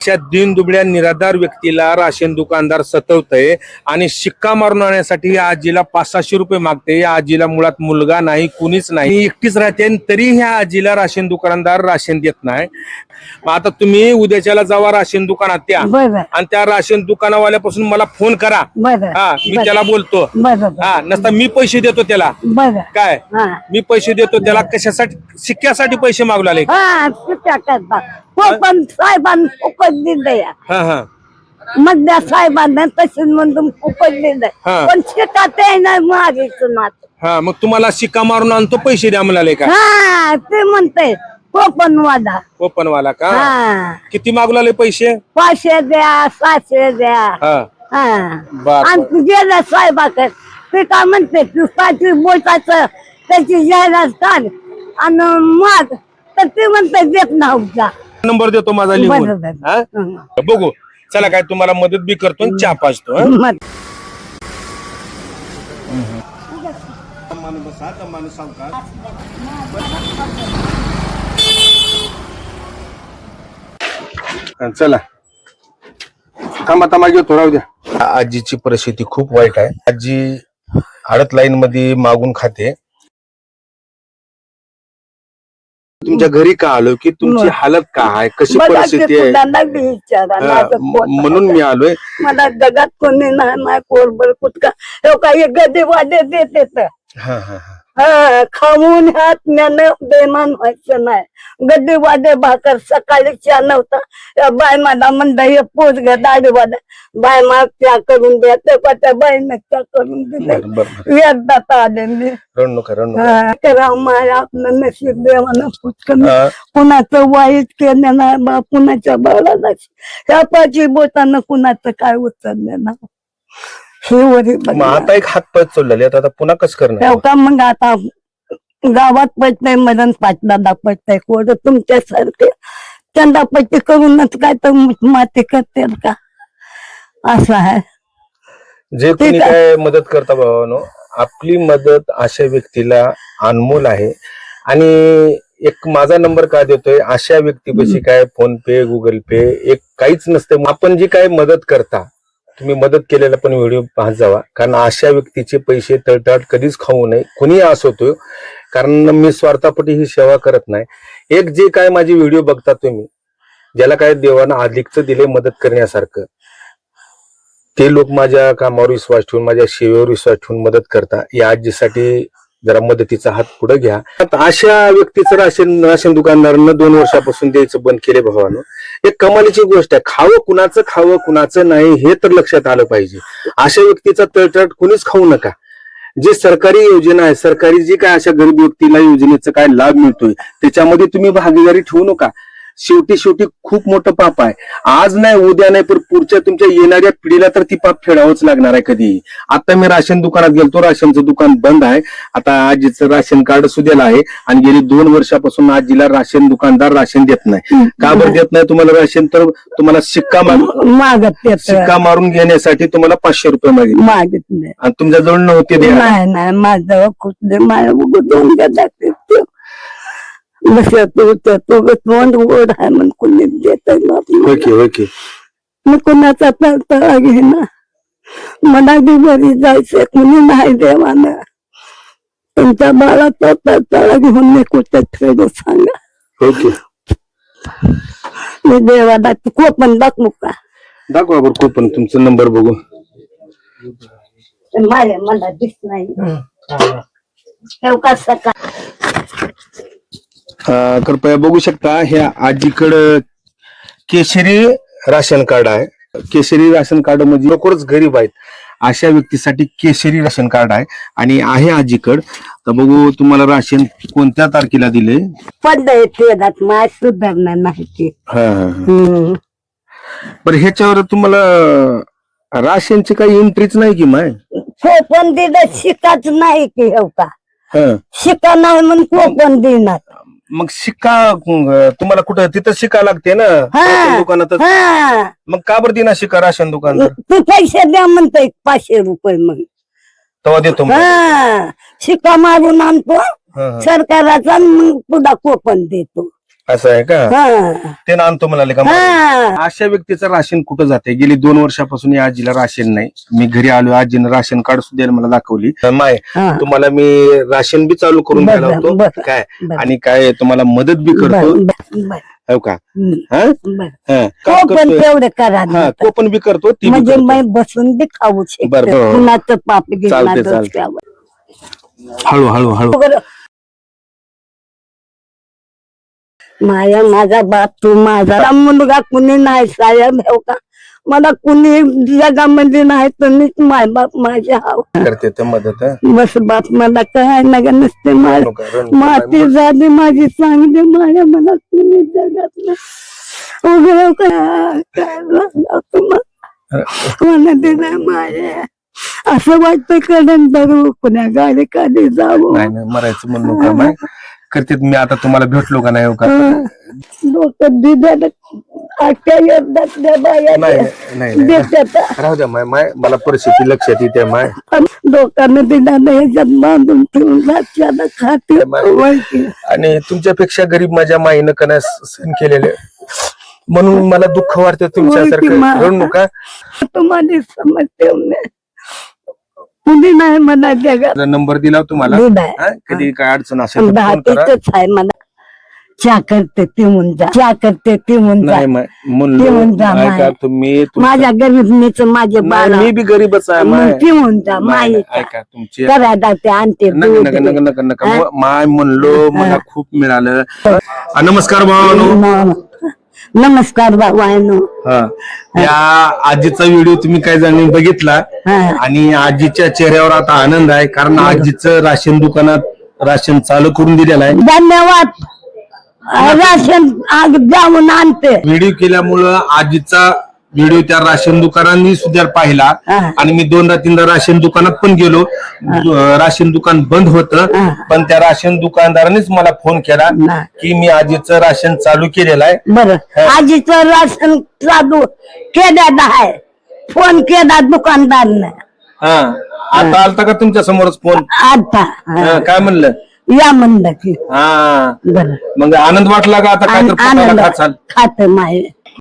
अशा दीनदुबळ्या निराधार व्यक्तीला राशन दुकानदार सतवतय आणि शिक्का मारून आणण्यासाठी या आजीला 500-600 रुपये मागते। या आजीला मुळात मुलगा नाही, कुणीच नाही, एकटीच राहते आणि तरी ह्या आजीला राशन दुकानदार राशन देत नाही। आता तुम्ही उद्याच्याला जावा राशन दुकानात त्या आणि त्या राशन दुकानवाल्यापासून मला फोन करा। हा, मी त्याला बोलतो। हा, नसता मी पैसे देतो त्याला। काय मी पैसे देतो त्याला कशासाठी? शिक्क्यासाठी पैसे मागू लागले। पण साहेबांनी फुकट दिलंय, मग त्या साहेबांना तशीच म्हणून फुकट दिलंय, पण शिका ते नाही मागायचं ना। हा, मग तुम्हाला शिक्का मारून आणतो पैसे द्या म्हणाले का? हा, ते म्हणते कोपनवाला। कोपनवाला का? किती मागू लागले पैसे? 500 द्या, 700 द्या। आणि गेल्या साहेबाकडे ते काय म्हणते, तू साठी बोटाचं त्याची जाहिरात काढ आणि माग, तर ते म्हणते देत ना उपजा। नंबर देतो माझा लिहून, बघू चला काय तुम्हाला मदत बी करतो, चहा पाजतो। चला थांबा घेतो, राहू द्या। आजीची परिस्थिती खूप वाईट आहे। आजी हळद लाईन मध्ये मागून खाते। तुमच्या घरी का आलो की तुमची हालत का आहे, कशी परिस्थिती आहे म्हणून मी आलोय। मला जगात कोणी नाही कोरबल कुठका काही गदे वादे देते, खाऊन हात बेमान व्हायचं नाही। गड्डी वादे भाकर सकाळी चहा नव्हता, बाय मला म्हणता हे पोच ग दाढी वाद, बाय मला त्या करून द्या, त्या बाईने त्या करून दिले, व्यर्थात आले मी। आपलं नशीब देवानं पुष्कळ, कुणाचं वाईट केलं नाही, कुणाच्या बाळाला ह्या पाची बोटानं कुणाचं काय उचललं ना। आता एक हात पाय चोडले, आता पुन्हा कसं करणार का? मग आता गावात पडतंय, मदन पाटलाला पडतंय, कोण तुमच्यासारखे चंदापट्टी करूनच काय तर माती करते का? असं आहे। जे कोणी काय मदत करता भावानो, आपली मदत अशा व्यक्तीला अनमोल आहे। आणि एक माझा नंबर का देतोय, अशा व्यक्तीपाशी काय फोन पे, गुगल पे एक काहीच नसते। आपण जी काय मदत करता, तुम्ही मदत केलेला पण व्हिडिओ पाहत जावा, कारण अशा व्यक्तीचे पैसे तळतळ कधीच खाऊ नये, कुणी असतो। कारण मी स्वार्थापोटी ही सेवा करत नाही। एक जे काय माझे व्हिडिओ बघता तुम्ही, ज्याला काय देवानं अधिकचं दिले मदत करण्यासारखं, ते लोक माझ्या कामावर विश्वास ठेवून, माझ्या सेवेवर विश्वास ठेवून मदत करता। या आजीसाठी जरा मदतीचा हात पुढे घ्या। अशा व्यक्तीचं राशन दुकानदारांना 2 वर्षापासून द्यायचं बंद केले भावानं। एक कमालीची गोष्ट आहे। खावं कुणाचं नाही हे तर लक्षात आलं पाहिजे। अशा व्यक्तीचा तळतळ कुणीच खाऊ नका। जे सरकारी योजना आहे, सरकारी जी काय अशा गरीब व्यक्तीला योजनेचा काय लाभ मिळतोय, त्याच्यामध्ये तुम्ही भागीदारी ठेवू नका। शेवटी खूप मोठं पाप आहे। आज नाही, उद्या नाही, पण पुढच्या तुमच्या येणाऱ्या पिढीला तर ती पाप फेडावंच लागणार आहे कधी। आता मी राशन दुकानात गेलतो, राशनचं दुकान बंद आहे। आता आजीचं राशन कार्ड सुद्धा आहे आणि गेली 2 वर्षापासून आजीला राशन दुकानदार राशन देत नाही। का बरं देत नाही तुम्हाला राशन? तर तुम्हाला शिक्का मारून घेण्यासाठी तुम्हाला 500 रुपये मागितले आणि तुमच्या जवळ नव्हते। नाही, माझ्याजवळ कुठले दोन तोंड गोड आहे म्हणून कुणी देत मग कुणाचा तळतळा घे ना। मला बी घरी जायचं, कुणी नाही देवानं। तुमच्या बाळाचा तळतळा घेऊन मी कुठे ठेवलं सांगा। मी देवाला कोपन दाखवू का? दाखवा बरं कोपन, तुमचा नंबर बघू। मला दिस नाही सकाळ कृपया बघू शकता, ह्या आजीकडं केशरी राशन कार्ड आहे। केशरी राशन कार्ड म्हणजे लवकरच गरीब आहेत अशा व्यक्तीसाठी केशरी राशन कार्ड आहे आणि आहे आजीकड। तर बघू तुम्हाला राशन कोणत्या तारखेला दिले? 15 माय सुधारणार नाही। पण ह्याच्यावर तुम्हाला राशनची काही एंट्रीच नाही की माय? कोपन दिलं, शिकाच नाही की हो का? शिका नाही म्हणून कोपन देणार। मग शिक्का तुम्हाला कुठं तिथं शिका लागते ना दुकानात, मग का बरं देणार शिक्का राशन दुकानात? तू पैसे द्या म्हणतोय 500 रुपये, मग तेव्हा देतो। शिक्का मारून आणतो सरकाराचा, मग पुढा कोपन देतो। असं आहे का? हा ते ना आणतो म्हणाले का? हा अशा व्यक्तीचं राशन कुठं जाते? गेली 2 वर्षापासून या आजीला राशन नाही. मी घरी आलो, आजीनं राशन कार्ड सुद्धा मला दाखवली. माय हा. तुम्हाला मी राशन बी चालू करून बरं, द्यायला होतो बरं, काय, बरं. आणि काय तुम्हाला मदत बी करतो, बर हो का? हम्म. हा? बर. हा. तो काम पण करतोय. तेवढं करा ना. हा, कोपन बी करतो, ती बी म्हणजे करतो. मी बसून बी खाऊ शकते. बरं, बरं. कुणाचं पाप चालते, घेणार चालते. डोक्यावर. हळू हळू हळू. माया माझा बाप तू माझा मुलगा कुणी नाही साहेब हो का? मला कुणी जगामध्ये नाही तर मीच माय बाप माझ्या हाव. करते ते मदत. हं? बस बाप मला काय नग नसते माझ नको, नको, नको. माती झाली माझी चांगली माया मला कुणी जगातलं उभे काय मला दिलं माया. असं वाटतं कडन धरू कुण्या गाडी कधी जाऊ. नाही नाही, मरायचं म्हणून नका माय. करते मी आता तुम्हाला भेटलो का नाही, हो का? डोकं दिलं आख्या येतात बाया नाही नाही नाही. देतात. राहू द्या माय, माय मला परिस्थिती लक्षात येते माय. लोकांना दिला ह्याच्यात बांधून ठेवून राज्याला खाते माहिती. आणि तुमच्यापेक्षा गरीब माझ्या माईनं का नाही सहन केलेले, म्हणून मला दुःख वाटतं तुमच्यासारखं. रडू नका. तुम्हाला समजते कुणी नाही मला जगात. नंबर दिला तुम्हाला, दिलाय. हा? कधी काय अडचण असेल तर फोन करा. दहाच आहे मला. च्या करते ती म्हणून जा, च्या करते ती म्हणून जा. नाही माय, ते म्हणून जा, म्हणलं ऐका माय. तुम्ही माझ्या गरीबनीच माझे नाही, बाळ मी बी गरीबच आहे माय. ती म्हणून जा नाही, माई नाही, ऐका तुमची करायला ते आणते नका दूध. नका नका नका नका. हा? माय म्हणलो मला खूप मिळालं. नमस्कार भावानो. नमस्कार बाबानो. हा, या आजीचा व्हिडिओ तुम्ही काय जणांनी बघितला, आणि आजीच्या चेहऱ्यावर आता आनंद आहे, कारण आजीचं राशन दुकानात राशन चालू करून दिलेलं आहे. धन्यवाद. राशन आग जाऊन आणते. व्हिडिओ केल्यामुळं आजीचा व्हिडिओ त्या राशन दुकानांनी सुद्धा पाहिला, आणि मी 2दा-3दा राशन दुकानात पण गेलो. राशन दुकान बंद होतं, पण त्या राशन दुकानदारानेच मला फोन केला की मी आजीचं राशन चालू केलेलं आहे. बरं, आजीचं राशन चालू केलेलं आहे. फोन केला दुकानदारने. हा, आता आलता का तुमच्या समोरच फोन? आता काय म्हणलं? या म्हणलं की हा, बरं मग आनंद वाटला का? आता काय तर आनंद खाचाल. खात माय